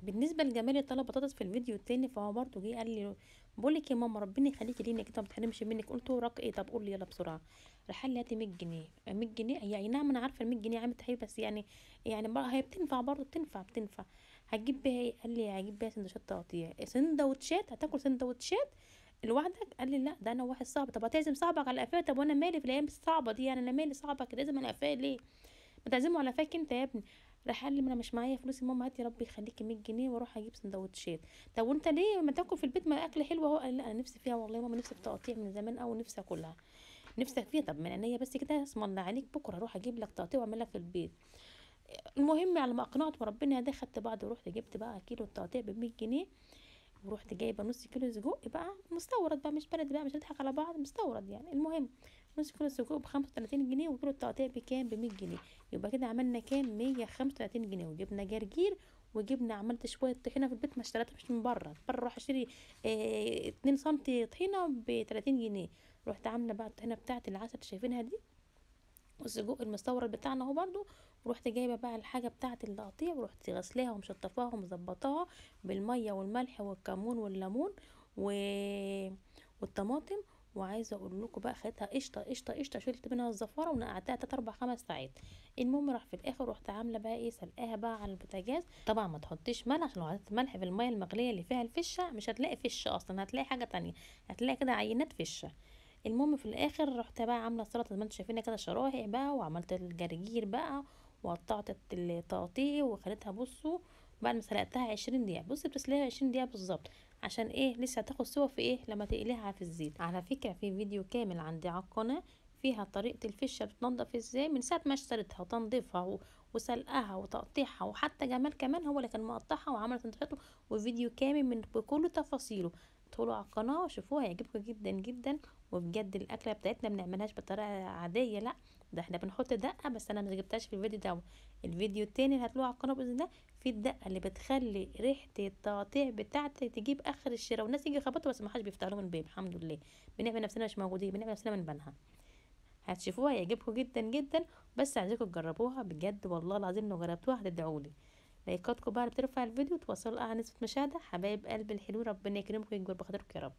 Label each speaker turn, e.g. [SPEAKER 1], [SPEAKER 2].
[SPEAKER 1] بالنسبه لجمال طلب بطاطس في الفيديو التاني، فهو برضه جه قال لي بقول لك يا ماما ربنا يخليكي لينا كده ما بتحرمش منك. قلت له ايه؟ طب قول لي يلا بسرعه. راح قال لي هاتي 100 جنيه. 100 جنيه هي اي نعم انا عارفه ال 100 جنيه عامل تحويل، بس يعني هي بتنفع برضه، بتنفع. هتجيب بيها ايه؟ قال لي هجيب بيها سندوتشات تقطيع. سندوتشات؟ هتاكل سندوتشات لوحدك؟ قال لي لا ده انا واحد صاحبي. طب هتعزم صاحبك على قفاه؟ طب وانا مالي في الايام الصعبه دي؟ يعني انا مالي صاحبك لازم على قفاه ليه؟ ما تعزمه على قفاك انت يا ابني. راح قال لي ما انا مش معايا فلوس يا ماما، هاتي ربي يخليكي 100 جنيه واروح اجيب سندوتشات. طب وانت ليه ما تاكل في البيت؟ ما اكل حلو اهو. قال لا انا نفسي فيها والله يا ماما، نفسي في تقطيع من زمان قوي، نفسي اكلها. نفسك فيها؟ طب من عينيا بس كده، اسم الله عليك، بكره اروح اجيب لك تقطيع واعمل لك في البيت. المهم على ما اقنعت وربنا ده خدت بعض ورحت جبت بقى كيلو التقطيع ب 100 جنيه. ورحت جايبه نص كيلو سجق بقى مستورد بقى، مش بلدي بقى، مش هنضحك على بعض، مستورد يعني. المهم نص كيلو سجق ب 35 جنيه، وكيلو التقطيع بكام؟ ب 100 جنيه. يبقى كده عملنا كام؟ 135 جنيه. وجبنا جرجير، وجبنا عملت شويه طحينه في البيت، ما اشتريتهاش من بره. اروح اشتري 2 سنتي طحينه ب 30 جنيه. رحت عامله بقى الطحينه بتاعتي العسل شايفينها دي، والسجق المستورد بتاعنا اهو برضو. ورحت جايبه بقى الحاجه بتاعه التقطيع، ورحت غسلاها ومشطفاها ومظبطاها بالميه والملح والكمون والليمون و... والطماطم. وعايزه اقول لكم بقى خدتها قشطه قشطه قشطه، شلت منها الزفاره ونقعتها 3 4 5 ساعات. المهم راح في الاخر رحت عامله بقى ايه، سلقاها بقى على البوتاجاز. طبعا ما تحطيش ملح، عشان لو حطيت ملح في الميه المغليه اللي فيها الفشه مش هتلاقي فشه اصلا، هتلاقي حاجه تانية، هتلاقي كده عينات فشه. المهم في الاخر رحت بقى عامله السلطه زي ما انتم شايفينها كده شرايح بقى، وعملت الجرجير بقى، وقطعت التقطيع وخليتها بصوا بعد ما سلقتها 20 دقيقه. بصي بتسلقيها 20 دقيقه بالظبط، عشان ايه؟ لسه هتاخد سوا في ايه لما تقليها في الزيت. على فكره في فيديو كامل عندي على القناه فيها طريقه الفشه بتنضف ازاي من ساعه ما اشتريتها وتنظيفها وسلقها وتقطيعها، وحتى جمال كمان هو اللي كان مقطعها وعمل سندوتشاته، وفيديو كامل من بكل تفاصيله. ادخلوا على القناه وشوفوها هيعجبكم جدا جدا. وبجد الاكله بتاعتنا ما بنعملهاش بطريقه عاديه، لا ده احنا بنحط دقه، بس انا مش جبتهاش في الفيديو ده. الفيديو التاني اللي هتلاقوه على القناه باذن الله في الدقه اللي بتخلي ريحه التقطيع بتاعتي تجيب اخر الشارع، والناس يجي يخبطوا بس ما حدش بيفتح لهم الباب. الحمد لله بنعمل نفسنا مش موجودين، بنعمل نفسنا من بنها. هتشوفوها يعجبكم جدا جدا. بس عايزاكم تجربوها بجد والله العظيم، لو جربتوها هتدعوا لي. لايكاتكم بقى اللي بترفع الفيديو توصلوا اعلى نسبه مشاهده. حبايب قلب الحلو ربنا يكرمكم ويكبر بخاطركم يا رب.